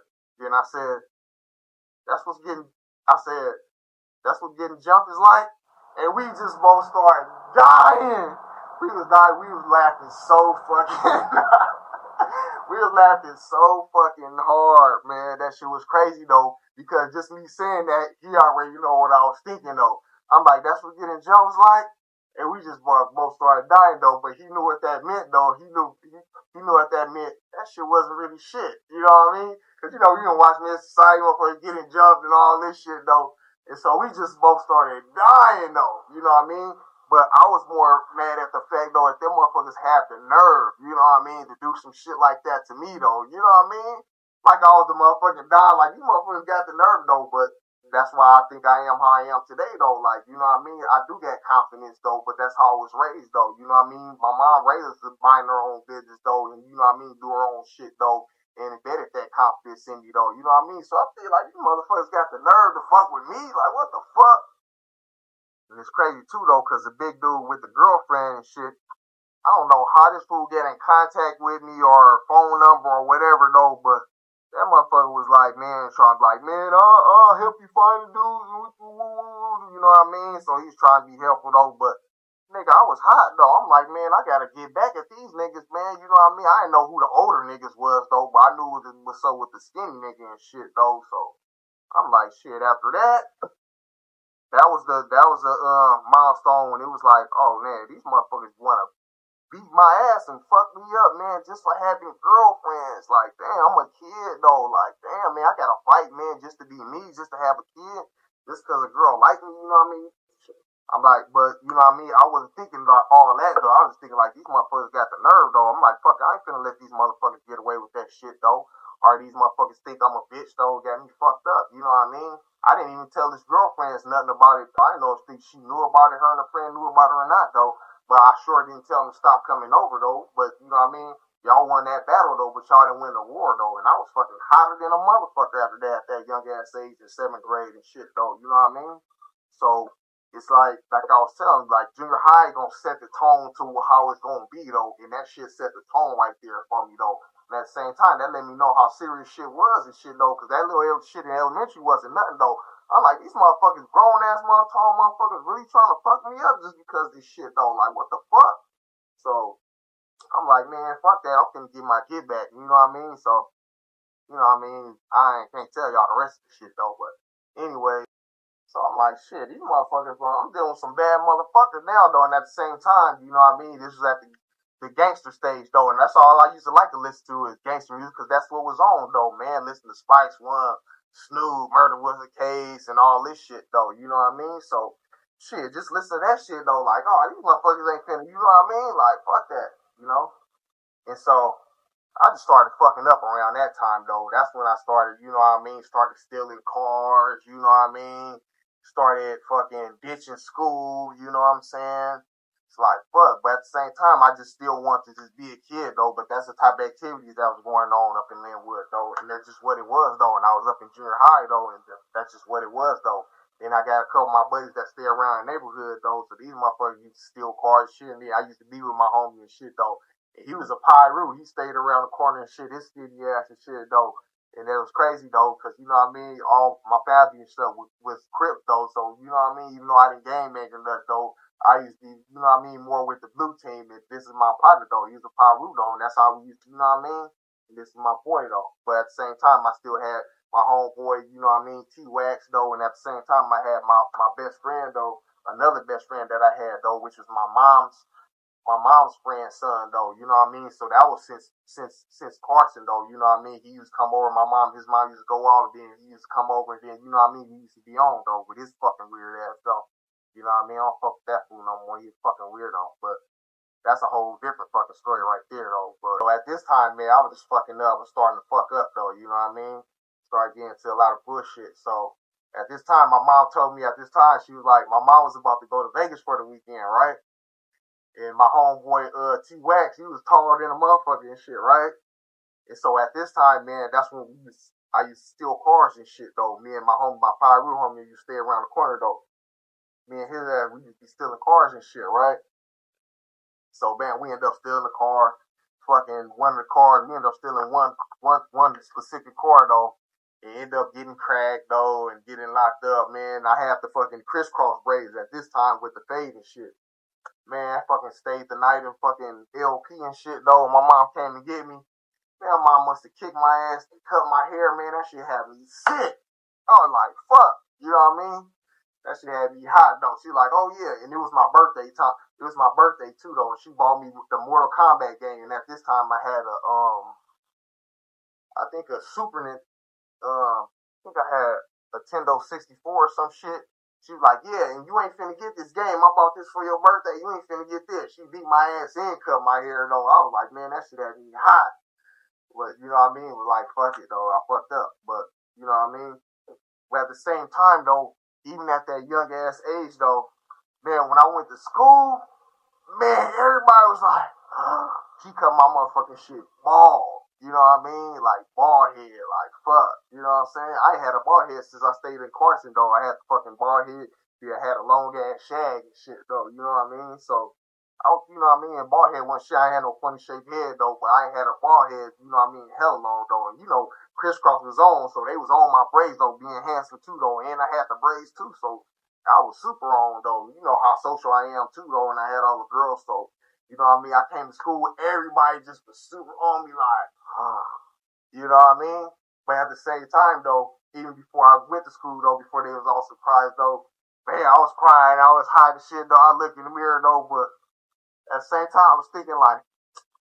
that's what getting jumped is like. And we just both started dying. We was dying. We was laughing so fucking we was laughing so fucking hard, man. That shit was crazy, though. Because just me saying that, he already know what I was thinking, though. I'm like, that's what getting jumped was like. And we just both started dying, though. But he knew what that meant, though. He knew what that meant. That shit wasn't really shit. You know what I mean? Because, you know, you don't watch me in society, motherfuckers getting jumped and all this shit, though. And so we just both started dying, though. You know what I mean? But I was more mad at the fact, though, that them motherfuckers have the nerve, you know what I mean, to do some shit like that to me, though. You know what I mean? Like I was the motherfucking die. Like, you motherfuckers got the nerve, though. But that's why I think I am how I am today, though. Like, you know what I mean? I do get confidence, though, but that's how I was raised, though. You know what I mean? My mom raised us to mind her own business, though, and, you know what I mean, do her own shit, though, and embedded that confidence in me, though. You know what I mean? So I feel like you motherfuckers got the nerve to fuck with me. Like, what the fuck? And it's crazy, too, though, because the big dude with the girlfriend and shit, I don't know how this fool get in contact with me or phone number or whatever, though, but that motherfucker was like, man, trying to like, man, I'll help you find the dude, you know what I mean? So he's trying to be helpful, though, but, nigga, I was hot, though. I'm like, man, I gotta get back at these niggas, man, you know what I mean? I didn't know who the older niggas was, though, but I knew what's up with the skinny nigga and shit, though, so I'm like, shit, after that, that was the milestone when it was like, oh man, these motherfuckers wanna beat my ass and fuck me up, man, just for having girlfriends. Like, damn, I'm a kid though. Like, damn, man, I gotta fight, man, just to be me, just to have a kid, just cause a girl like me, you know what I mean? I'm like, but you know what I mean? I wasn't thinking about all that though. I was thinking like these motherfuckers got the nerve though. I'm like, fuck, I ain't finna let these motherfuckers get away with that shit though. Or these motherfuckers think I'm a bitch though, got me fucked up. You know what I mean? I didn't even tell this girlfriend nothing about it. I didn't know if she knew about it, her and her friend knew about it or not though. But I sure didn't tell them to stop coming over though. But you know what I mean? Y'all won that battle though, but y'all didn't win the war though. And I was fucking hotter than a motherfucker after that young ass age in 7th grade and shit though. You know what I mean? So it's like I was telling, like junior high gonna set the tone to how it's gonna be though, and that shit set the tone right there for me though. And at the same time, that let me know how serious shit was and shit though, cause that little shit in elementary wasn't nothing though. I'm like, these motherfuckers, grown ass tall motherfuckers, really trying to fuck me up just because of this shit though. Like, what the fuck? So I'm like, man, fuck that. I'm finna get my get back. You know what I mean? So, you know what I mean? I can't tell y'all the rest of the shit though, but anyway. So I'm like, shit, these motherfuckers, bro, I'm dealing with some bad motherfuckers now, though, and at the same time, you know what I mean? This was at the gangster stage, though, and that's all I used to like to listen to is gangster music, because that's what was on, though, man. Listen to Spice One, Snoop, Murder Was a Case, and all this shit, though, you know what I mean? So, shit, just listen to that shit, though, like, oh, these motherfuckers ain't finna, you know what I mean? Like, fuck that, you know? And so, I just started fucking up around that time, though. That's when I started, you know what I mean? Started stealing cars, you know what I mean? Started fucking ditching school, you know what I'm saying? It's like, fuck. But at the same time, I just still want to just be a kid, though. But that's the type of activities that was going on up in Lynwood, though. And that's just what it was, though. And I was up in junior high, though. And that's just what it was, though. Then I got a couple of my buddies that stay around the neighborhood, though. So these motherfuckers used to steal cars and shit. And then I used to be with my homie and shit, though. And he was a Pyru. He stayed around the corner and shit, his skinny ass and shit, though. And it was crazy though, cause you know what I mean. All my family and stuff was Crips though, so you know what I mean. Even though I didn't game make or nothing though, I used to be, you know what I mean, more with the blue team. And this is my partner though. He's a Pyru though, and that's how we used to, you know what I mean. And this is my boy though. But at the same time, I still had my homeboy, you know what I mean, T-Wax though. And at the same time, I had my best friend though, another best friend that I had though, which was my mom's friend's son though, you know what I mean? So that was since Carson though, you know what I mean? He used to come over, his mom used to go off, then he used to come over and then, you know what I mean, he used to be on though with his fucking weird ass though. You know what I mean? I don't fuck with that fool no more. He's fucking weirdo. But that's a whole different fucking story right there though. But so at this time, man, I was just fucking up and starting to fuck up though, you know what I mean? Started getting into a lot of bullshit. So at this time, my mom told me she was like, my mom was about to go to Vegas for the weekend, right? And my homeboy, T-Wax, he was taller than a motherfucker and shit, right? And so at this time, man, that's when I used to steal cars and shit, though. Me and my Pyru homie, used to stay around the corner, though. Me and his ass, we used to be stealing cars and shit, right? So, man, we ended up stealing a car. Fucking one of the cars, we ended up stealing one specific car, though. It ended up getting cracked, though, and getting locked up, man. I had the fucking crisscross braids at this time with the fade and shit. Man, I fucking stayed the night in fucking LP and shit, though. My mom came to get me. Man, my mom must have kicked my ass and cut my hair, man. That shit had me sick. I was like, fuck. You know what I mean? That shit had me hot, though. She like, oh, yeah. And it was my birthday time. It was my birthday, too, though. And she bought me the Mortal Kombat game. And at this time, I had I think a I think I had a Nintendo 64 or some shit. She was like, yeah, and you ain't finna get this game. I bought this for your birthday. You ain't finna get this. She beat my ass and cut my hair, though. I was like, man, that shit had me hot. But, you know what I mean? It was like, fuck it, though. I fucked up. But, you know what I mean? But at the same time, though, even at that young ass age, though, man, when I went to school, man, everybody was like, she cut my motherfucking shit bald. You know what I mean? Like, bald head, like, fuck. You know what I'm saying? I had a bald head since I stayed in Carson, though. I had the fucking bald head. Yeah, I had a long ass shag and shit, though. You know what I mean? So, you know what I mean? And bald head wasn't shit. I ain't had no funny shaped head, though, but I ain't had a bald head, you know what I mean? Hell long, though. And, you know, crisscross was on, so they was on my braids, though, being handsome, too, though. And I had the braids, too, so I was super on, though. You know how social I am, too, though, and I had all the girls, so, you know what I mean? I came to school, everybody just was super on me, like, you know what I mean? But at the same time, though, even before I went to school, though, before they was all surprised, though, man, I was crying, I was hiding shit, though. I looked in the mirror, though, but at the same time, I was thinking, like,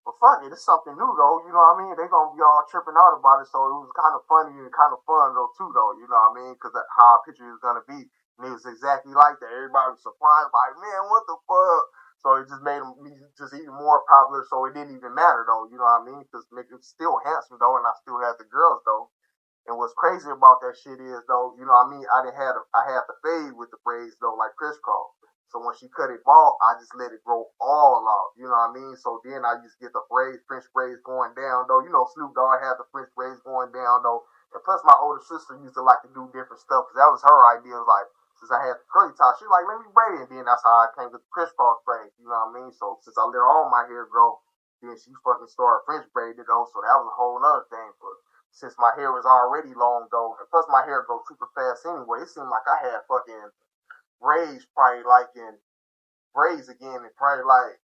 well, fuck it, it's something new, though, you know what I mean? They gonna be all tripping out about it, so it was kind of funny and kind of fun, though, too, though, you know what I mean? Because how I pictured it was gonna be, and it was exactly like that. Everybody was surprised, like, man, what the fuck? So it just made me just even more popular, so it didn't even matter, though, you know what I mean? Because nigga was still handsome, though, and I still had the girls, though. And what's crazy about that shit is, though, you know what I mean? I had the fade with the braids, though, like crisscross. So when she cut it bald, I just let it grow all out, you know what I mean? So then I used to get the braids, French braids going down, though. You know, Snoop Dogg had the French braids going down, though. And plus, my older sister used to like to do different stuff, because that was her idea, like, since I had the curly top, she was like, let me braid it. And then that's how I came to the crisscross braids, you know what I mean? So since I let all my hair grow, then she fucking started French braiding, though. So that was a whole other thing. But since my hair was already long, though, and plus my hair grows super fast anyway, it seemed like I had fucking braids braids again in probably like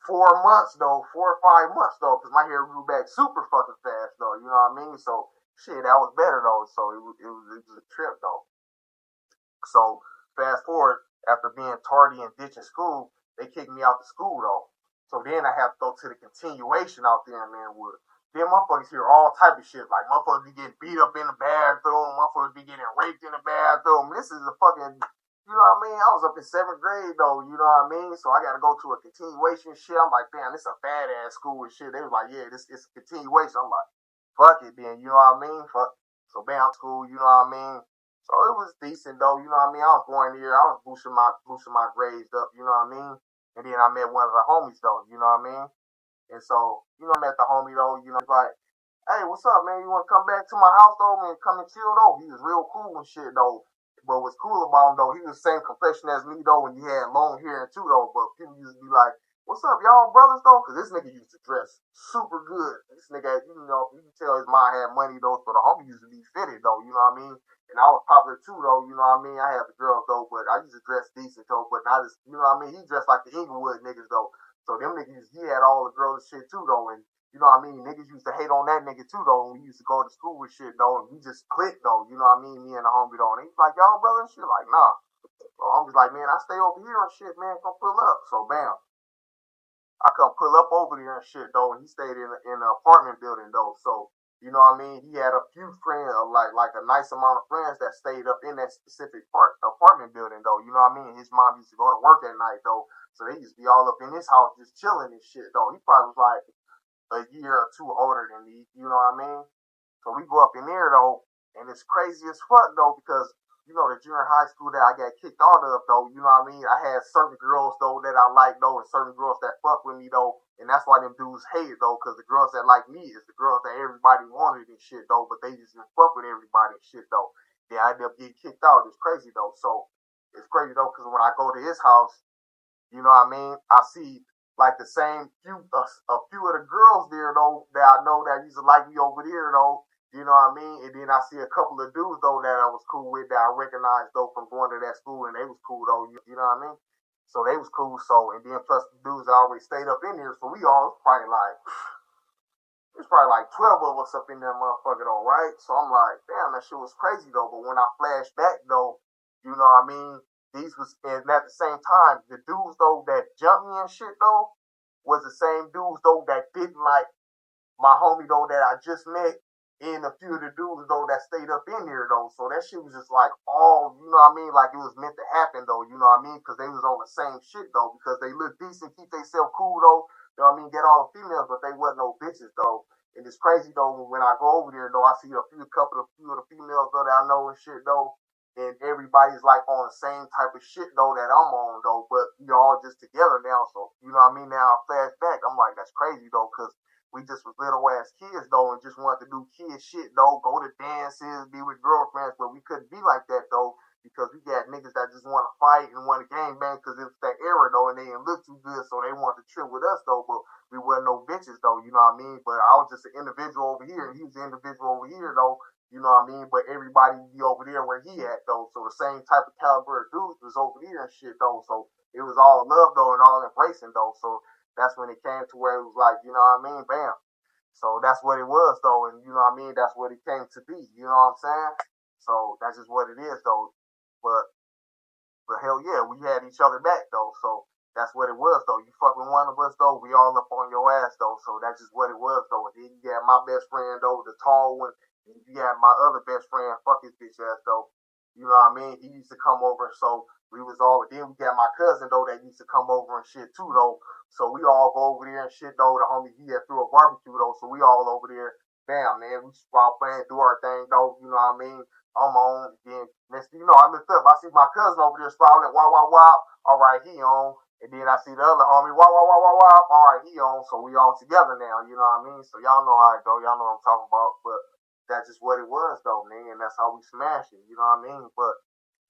4 months, though, 4 or 5 months, though, because my hair grew back super fucking fast, though, you know what I mean? So, shit, that was better, though. So it was a trip, though. So, fast forward, after being tardy and ditching school, they kicked me out of school, though. So then I have to go to the continuation out there in Lynwood. Then motherfuckers hear all type of shit, like motherfuckers be getting beat up in the bathroom, motherfuckers be getting raped in the bathroom. This is a fucking, you know what I mean? I was up in 7th grade, though, you know what I mean? So I got to go to a continuation shit. I'm like, damn, this is a fat ass school and shit. They was like, yeah, this is a continuation. I'm like, fuck it, then, you know what I mean? Fuck. So bam, school, you know what I mean? So it was decent, though, you know what I mean? I was going here, I was boosting my grades up, you know what I mean? And then I met one of the homies, though, you know what I mean? And so, you know, I met the homie, though, you know, like, hey, what's up, man? You want to come back to my house, though, man? Come and chill, though. He was real cool and shit, though. But what's cool about him, though, he was the same complexion as me, though, when he had long hair, too, though. But people used to be like, what's up, y'all brothers though? Cause this nigga used to dress super good. This nigga, you know, you can tell his mom had money though, so the homie used to be fitted though, you know what I mean? And I was popular too though, you know what I mean? I had the girls though, but I used to dress decent though, but not as, you know what I mean? He dressed like the Inglewood niggas though. So them niggas, he had all the girls and shit too though, and you know what I mean? Niggas used to hate on that nigga too though, when we used to go to school with shit though, and we just clicked though, you know what I mean? Me and the homie though, and he's like, y'all brother and shit, like, nah. So I'm just like, man, I stay over here and shit, man, come pull up. So bam. I come pull up over there and shit though, and he stayed in an apartment building though. So you know what I mean. He had a few friends, like a nice amount of friends that stayed up in that specific apartment building though. You know what I mean. His mom used to go to work at night though, so they used to be all up in his house just chilling and shit though. He probably was like a year or two older than me. You know what I mean. So we go up in there though, and it's crazy as fuck though because you know the junior high school that I got kicked out of though. You know what I mean? I had certain girls though that I liked though, and certain girls that fuck with me though, and that's why them dudes hated though, because the girls that like me is the girls that everybody wanted and shit though, but they just didn't fuck with everybody and shit though. Yeah, I ended up getting kicked out. It's crazy though. So it's crazy though because when I go to his house, you know what I mean? I see like the same a few of the girls there though that I know that used to like me over there though. You know what I mean? And then I see a couple of dudes though that I was cool with that I recognized though from going to that school, and they was cool though. You know what I mean? So they was cool. So and then plus the dudes that always stayed up in there. So we all probably like there's probably like 12 of us up in that motherfucker though, right? So I'm like, damn, that shit was crazy though. But when I flash back though, you know what I mean? These was, and at the same time, the dudes though that jumped me and shit though was the same dudes though that didn't like my homie though that I just met, and a few of the dudes though that stayed up in there though. So that shit was just like all, you know what I mean? Like it was meant to happen though, you know what I mean? Because they was on the same shit though, because they look decent, keep themselves cool though. You know what I mean? Get all the females, but they wasn't no bitches though. And it's crazy though when I go over there though, I see a few of the females though that I know and shit though. And everybody's like on the same type of shit though that I'm on though, but we all just together now. So you know what I mean? Now I flash back, I'm like, that's crazy though, because we just was little ass kids though, and just wanted to do kid shit though, go to dances, be with girlfriends, but we couldn't be like that though because we got niggas that just want to fight and want to gang bang because it was that era though, and they didn't look too good, so they wanted to trip with us though, but we wasn't no bitches though, you know what I mean? But I was just an individual over here, and he was an individual over here though, you know what I mean? But everybody be over there where he at though, so the same type of caliber of dudes was over there and shit though, so it was all love though and all embracing though, so that's when it came to where it was like, you know what I mean? Bam. So that's what it was though, and you know what I mean? That's what it came to be, you know what I'm saying? So that's just what it is though. But hell yeah, we had each other back though. So that's what it was though. You fuck with one of us though, we all up on your ass though. So that's just what it was though. And then you got my best friend though, the tall one. And you got my other best friend, fuck his bitch ass though. You know what I mean? He used to come over, so we was all. Then we got my cousin though that used to come over and shit too though. So we all go over there and shit though. The homie he had threw a barbecue though, so we all over there. Damn man, we just all playing, do our thing though. You know what I mean? I'm on. Then next thing you know, I looked up. I see my cousin over there sprawling. Wow, wow, wow. All right, he on. And then I see the other homie. Wow, wow, wow, wow, wow. All right, he on. So we all together now. You know what I mean? So y'all know how it go. Y'all know what I'm talking about. But that's just what it was though, man. And that's how we smashed it. You know what I mean? But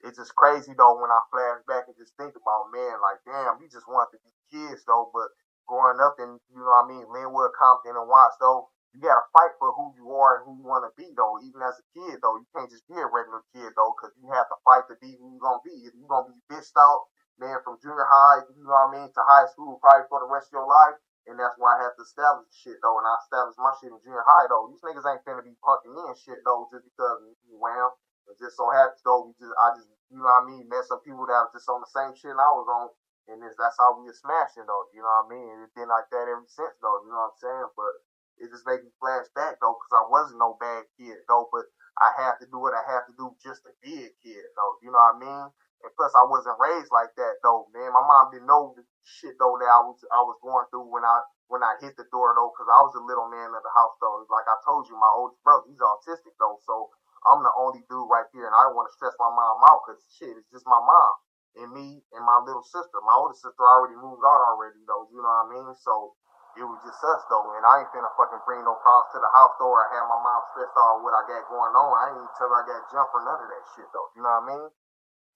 it's just crazy though when I flash back and just think about, man, like damn, we just wanted to be kids though. But growing up in, you know what I mean, Lynwood, Compton, and Watts though, you gotta fight for who you are and who you want to be though. Even as a kid though, you can't just be a regular kid though, because you have to fight to be who you gonna be. If you gonna be bitched out, man, from junior high, you know what I mean, to high school, probably for the rest of your life. And that's why I have to establish shit though. And I established my shit in junior high though. These niggas ain't finna be punking me and shit though just because you wham. It just so happens though, I just, you know what I mean, met some people that was just on the same shit I was on. And that's how we were smashing though, you know what I mean? And it's been like that ever since though, you know what I'm saying? But it just made me flash back though, because I wasn't no bad kid though, but I have to do what I have to do just to be a kid though, you know what I mean? And plus I wasn't raised like that though, man. My mom didn't know the shit though that I was going through when I hit the door though, because I was the little man of the house though. Like I told you, my oldest brother, he's autistic though, so I'm the only dude right here, and I don't want to stress my mom out because shit, it's just my mom and me and my little sister. My older sister already moved out already though, you know what I mean? So it was just us though, and I ain't finna fucking bring no problems to the house though, or have my mom stressed out what I got going on. I ain't even tell her I got jumped or none of that shit though, you know what I mean?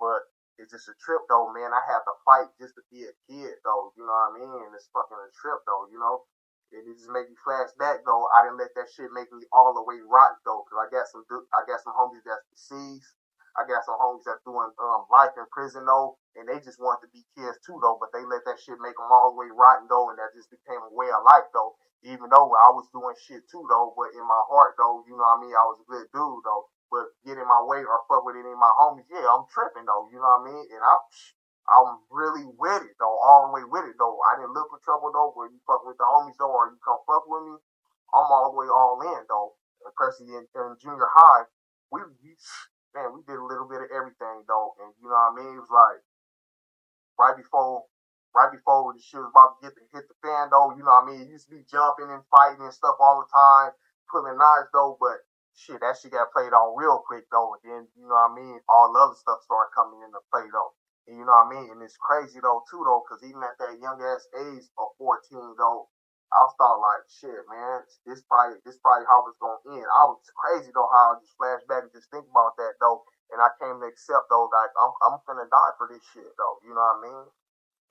But it's just a trip though, man. I had to fight just to be a kid though, you know what I mean? And it's fucking a trip though, you know? And it just make me flash back though. I didn't let that shit make me all the way rotten though, cause I got some homies that's deceased. I got some homies that's doing life in prison though, and they just want to be kids too though, but they let that shit make them all the way rotten though, and that just became a way of life though. Even though I was doing shit too though, but in my heart though, you know what I mean, I was a good dude though. But get in my way or fuck with any of my homies, yeah, I'm tripping though, you know what I mean? And I'm really with it though, all the way with it though. I didn't look for trouble though, but you fuck with the homies though, or you come fuck with me, I'm all the way all in though. Especially in junior high, we man, we did a little bit of everything though, and you know what I mean? It was like right before right before the shit was about to hit the fan though, you know what I mean? It used to be jumping and fighting and stuff all the time, pulling knives though, but shit, that shit got played on real quick though, and then you know what I mean, all the other stuff started coming into play though. And you know what I mean? And it's crazy though too though, cause even at that young ass age of 14 though, I was thought like shit, man, this probably how it's gonna end. I was crazy though how I just flash back and just think about that though. And I came to accept though, like I'm finna die for this shit though. You know what I mean?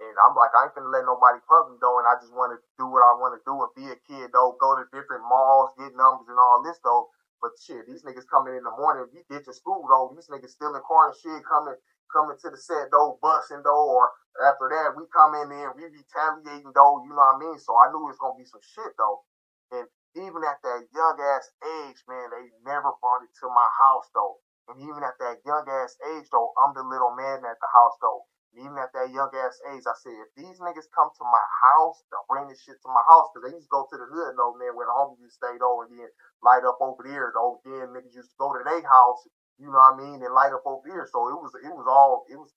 And I'm like, I ain't finna let nobody fuck me though, and I just want to do what I want to do and be a kid though, go to different malls, get numbers and all this though. But shit, these niggas coming in the morning, we get to school though, these niggas still in car and shit, coming to the set though, busting though, or after that we come in there, we retaliating though, you know what I mean? So I knew it was gonna be some shit though. And even at that young ass age, man, they never brought it to my house though. And even at that young ass age though, I'm the little man at the house though. Even at that young ass age, I said, if these niggas come to my house, they'll bring this shit to my house. Cause they used to go to the hood though, man, where the homies used to stay though, and then light up over there though. Then niggas used to go to their house, you know what I mean, and light up over here. So it was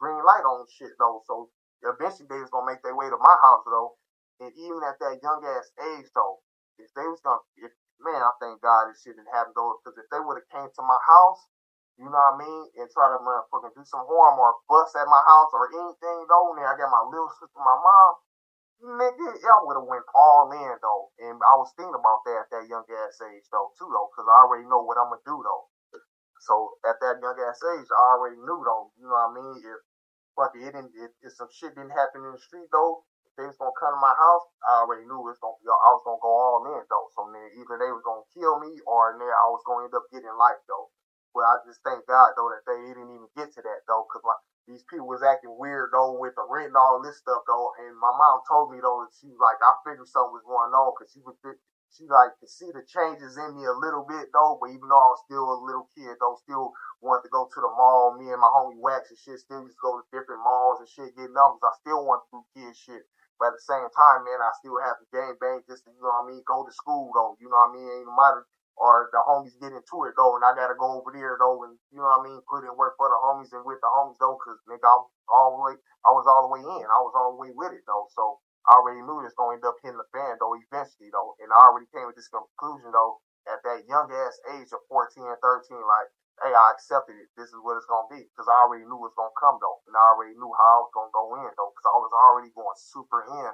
green light on shit though. So eventually they was gonna make their way to my house though. And even at that young ass age though, if they was gonna, if man, I thank God this shit didn't happen though. Cause if they would have came to my house, you know what I mean? And try to motherfucking do some harm or bust at my house or anything though. And then I got my little sister, my mom. Nigga, y'all would have went all in though. And I was thinking about that at that young ass age though, too though, because I already know what I'm gonna do though. So at that young ass age, I already knew though. You know what I mean? If fuck it, if some shit didn't happen in the street though, if they was gonna come to my house, I already knew it was gonna be. I was gonna go all in though. So then either they was gonna kill me or then I was gonna end up getting life though. But I just thank God though that they didn't even get to that though, cause these people was acting weird though with the rent and all this stuff though. And my mom told me though that she was like, I figured something was going on, cause she like to see the changes in me a little bit though. But even though I was still a little kid though, still wanted to go to the mall. Me and my homie Wax and shit still used to go to different malls and shit, get numbers. I still want to do kid shit. But at the same time, man, I still have to game bang just to, you know what I mean, go to school though. You know what I mean? Ain't no matter or the homies get into it though, and I gotta go over there though, and you know what I mean, put in work for the homies and with the homies though, cause nigga, I was all the way in, I was all the way with it though, so I already knew this gonna end up hitting the fan though eventually though, and I already came to this conclusion though at that young ass age of 14 and 13, like, hey, I accepted it. This is what it's gonna be, cause I already knew it was gonna come though, and I already knew how I was gonna go in though, cause I was already going super in.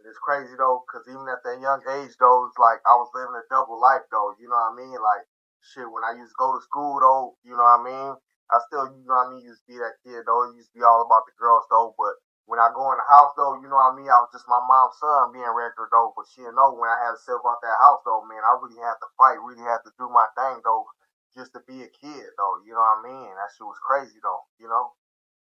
It's crazy though, cause even at that young age though, it's like I was living a double life though. You know what I mean? Like shit, when I used to go to school though, you know what I mean? I still, you know what I mean, used to be that kid though. It used to be all about the girls though. But when I go in the house though, you know what I mean? I was just my mom's son being regular though. But she didn't know when I had to step out that house though, man, I really had to fight, really had to do my thing though, just to be a kid though. You know what I mean? That shit was crazy though, you know?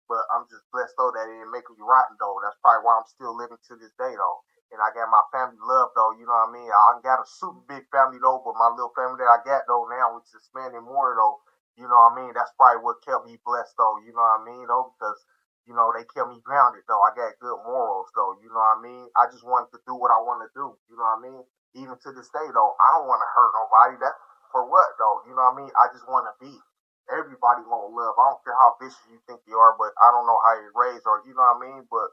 But I'm just blessed though that it didn't make me rotten though. That's probably why I'm still living to this day though. And I got my family love though, you know what I mean? I got a super big family though, but my little family that I got though now, which is expanding more though, you know what I mean? That's probably what kept me blessed though, you know what I mean? Though, because you know, they kept me grounded though. I got good morals though, you know what I mean? I just wanted to do what I want to do, you know what I mean? Even to this day though, I don't want to hurt nobody. That for what though, you know what I mean? I just want to be. Everybody want love. I don't care how vicious you think you are, but I don't know how you're raised or you know what I mean. But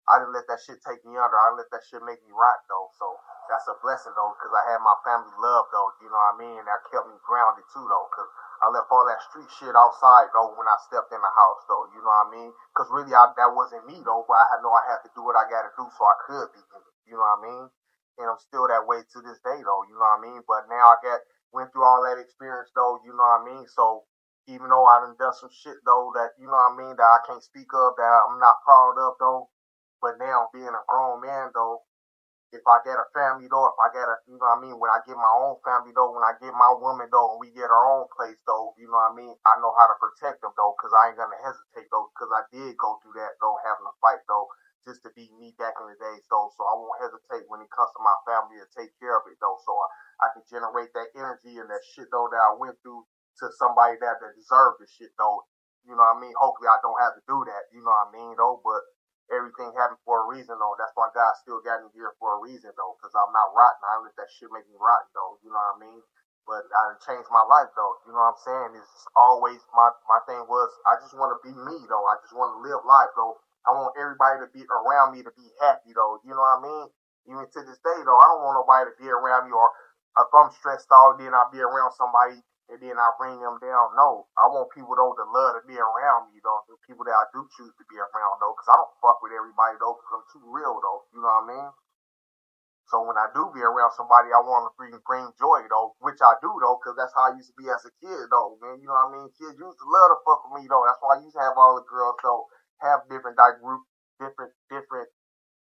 I didn't let that shit take me under. I didn't let that shit make me rock though. So that's a blessing though, because I had my family love though. You know what I mean? That kept me grounded too though, because I left all that street shit outside though when I stepped in the house though. You know what I mean? Because really, that wasn't me though. But I know I had to do what I got to do so I could be in it. You know what I mean? And I'm still that way to this day though. You know what I mean? But now I got went through all that experience though. You know what I mean? So Even though I done some shit though that, you know what I mean, that I can't speak of, that I'm not proud of though. But now being a grown man though, if I get a family though, if I get a, you know what I mean, when I get my own family though, when I get my woman though, and we get our own place though, you know what I mean, I know how to protect them though, because I ain't gonna hesitate though, because I did go through that though, having a fight though, just to be me back in the days though, so I won't hesitate when it comes to my family to take care of it though, so I can generate that energy and that shit though that I went through to somebody that deserved the shit though, you know what I mean, hopefully I don't have to do that, you know what I mean though, but everything happened for a reason though. That's why God still got me here for a reason though, because I'm not rotten. I don't let that shit make me rotten though. You know what I mean? But I done changed my life though. You know what I'm saying? It's always my thing was I just want to be me though. I just want to live life though. I want everybody to be around me to be happy though. You know what I mean? Even to this day though, I don't want nobody to be around me, or if I'm stressed out, then I'll be around somebody and then I bring them down. No, I want people though to love to be around me though. The people that I do choose to be around though, because I don't fuck with everybody though, because I'm too real though. You know what I mean? So when I do be around somebody, I want to bring joy though, which I do though, because that's how I used to be as a kid though, man. You know what I mean? Kids used to love to fuck with me though. That's why I used to have all the girls though, have different group, different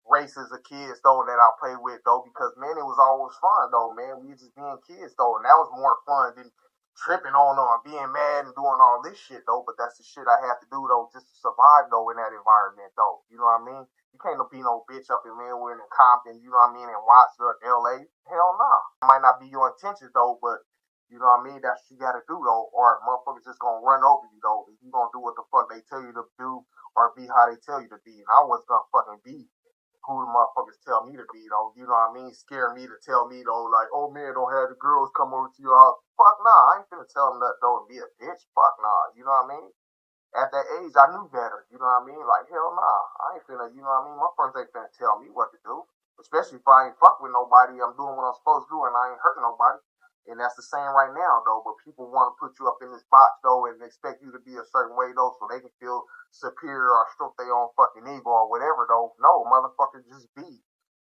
races of kids though that I play with though, because man, it was always fun though, man. We just being kids though, and that was more fun than tripping on being mad and doing all this shit though. But that's the shit I have to do though, just to survive though in that environment though. You know what I mean? You can't be no bitch up in Lynwood and Compton, you know what I mean, in Watson, LA. Hell no. It might not be your intentions though, but you know what I mean? That's what you gotta do though, or motherfuckers just gonna run over you though. If you gonna do what the fuck they tell you to do or be how they tell you to be. And I was gonna fucking be who the motherfuckers tell me to be, though. You know what I mean? Scare me to tell me, though, like, oh man, don't have the girls come over to your house. Fuck nah, I ain't finna tell them that, though, and be a bitch. Fuck nah, you know what I mean? At that age, I knew better, you know what I mean? Like, hell nah, I ain't finna, you know what I mean? My friends ain't finna tell me what to do. Especially if I ain't fuck with nobody, I'm doing what I'm supposed to do, and I ain't hurting nobody. And that's the same right now, though. But people want to put you up in this box, though, and expect you to be a certain way, though, so they can feel superior or stroke their own fucking ego or whatever, though. No, motherfucker, just be.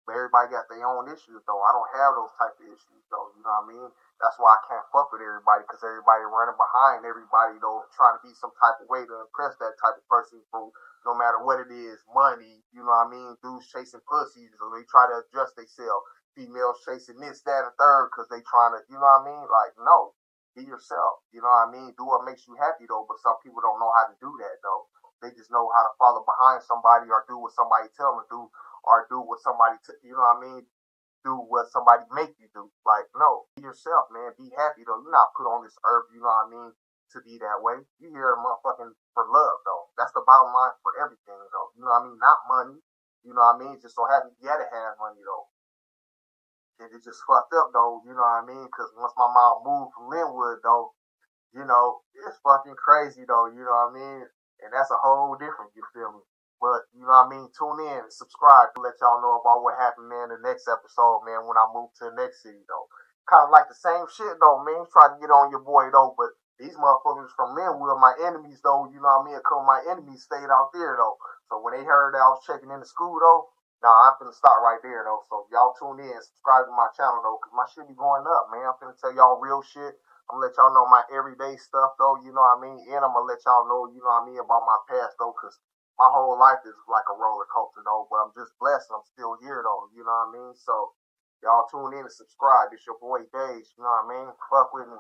But everybody got their own issues, though. I don't have those type of issues, though. You know what I mean? That's why I can't fuck with everybody, because everybody running behind everybody, though, trying to be some type of way to impress that type of person for no matter what it is, money, you know what I mean? Dudes chasing pussies, or they try to adjust themselves. Females chasing this, that, and third, because they trying to, you know what I mean? Like, no. Be yourself. You know what I mean? Do what makes you happy, though, but some people don't know how to do that, though. They just know how to follow behind somebody or do what somebody tell them to do, or do what somebody, you know what I mean? Do what somebody make you do. Like, no, be yourself, man. Be happy, though. You're not put on this earth, you know what I mean, to be that way. You here motherfucking for love, though. That's the bottom line for everything, though. You know what I mean? Not money. You know what I mean? Just so happy you gotta have money, though. And it just fucked up, though. You know what I mean? Because once my mom moved from Lynwood, though, you know, it's fucking crazy, though. You know what I mean? And that's a whole different, you feel me? But, you know what I mean? Tune in, subscribe to let y'all know about what happened, man, the next episode, man, when I move to the next city, though. Kind of like the same shit, though, man. Try to get on your boy, though, but these motherfuckers from Lynwood, my enemies, though, you know what I mean? A couple of my enemies stayed out there, though. So when they heard that I was checking into school, though, nah, I'm finna start right there, though. So y'all tune in, subscribe to my channel, though, because my shit be going up, man. I'm finna tell y'all real shit. I'm gonna let y'all know my everyday stuff, though, you know what I mean? And I'm gonna let y'all know, you know what I mean, about my past, though, because my whole life is like a roller coaster, though, but I'm just blessed. I'm still here, though, you know what I mean? So, y'all tune in and subscribe. It's your boy, Dave, you know what I mean? Fuck with me.